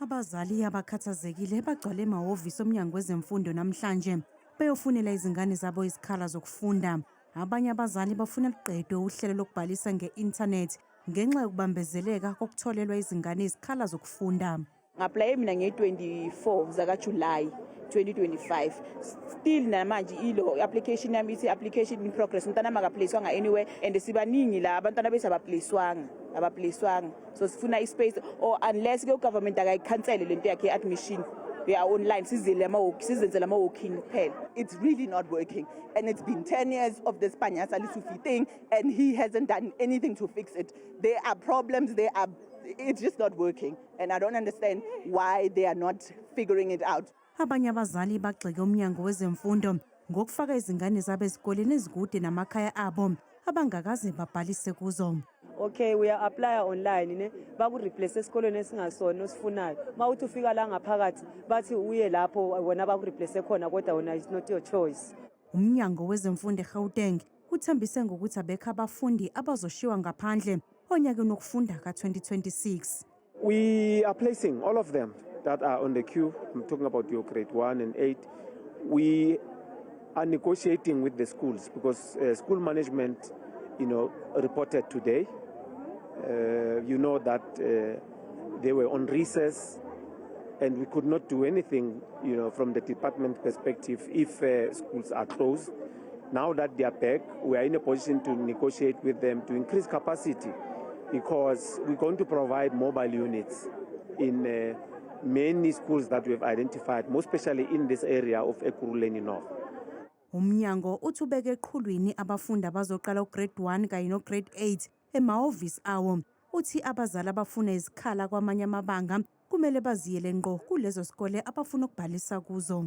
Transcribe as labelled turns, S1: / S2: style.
S1: Abazali abakhathazekile bagcwele emahhovisi omnyango wezemfundo namhlanje beyofunela izingane zabo izikhala zokufunda. Abanye abazali bafuna liqedwe uhlelo lokubhalisa nge-internet ngenxa yokubambezeleka kokutholelwa izingane izikhala zokufunda.
S2: Ngaplaye mina nge-24 zakaJuly 2025. Still namanje ilo application yami ithi application in progress. Umntana makaplacewanga anywhere and sibaningi la abantwana bese abaplacewanga. So sifuna ispace or unless ke government akayicancel lento yakhe admission. We are online.
S3: It's really not working. And it's been 10 years of this Panyasa Lisufi thing, and he hasn't done anything to fix it. There are problems, it's just not working. And I don't understand why they are not figuring it out.
S1: Abanye abazali bagxeke umnyango wezemfundo ngokufaka izingane zabo ezikoleni ezikude namakhaya abo abangakaze babhalise kuzo.
S4: Okay, we are apply online ne bakureplace esikolweni esingasona osifunayo. Mawuthi ufika la ngaphakathi bathi uye lapho wona bakureplace khona kodwa wona is not your choice.
S1: Umnyango wezemfundo eGauteng uthembise ngokuthi abekho abafundi abazoshiwa ngaphandle onyakeni wokufunda ka-2026.
S5: We are placing all of them that are on the queue. I'm talking about your grade 1 and 8. We are negotiating with the schools because school management, reported today. That they were on recess and we could not do anything, from the department perspective if schools are closed. Now that they are back, we are in a position to negotiate with them to increase capacity because we're going to provide mobile units in many schools that we have identified, most especially in this area of Ekurhuleni North.
S1: Umnyango uthubeke eqhulwini abafundi abazoqala ugrade 1 kanye nograde 8 emahhovisi awo. Uthi abazali abafuna izikhala kwamanye amabanga kumele baziyele ngqo kulezo sikole abafuna ukubhalisa kuzo.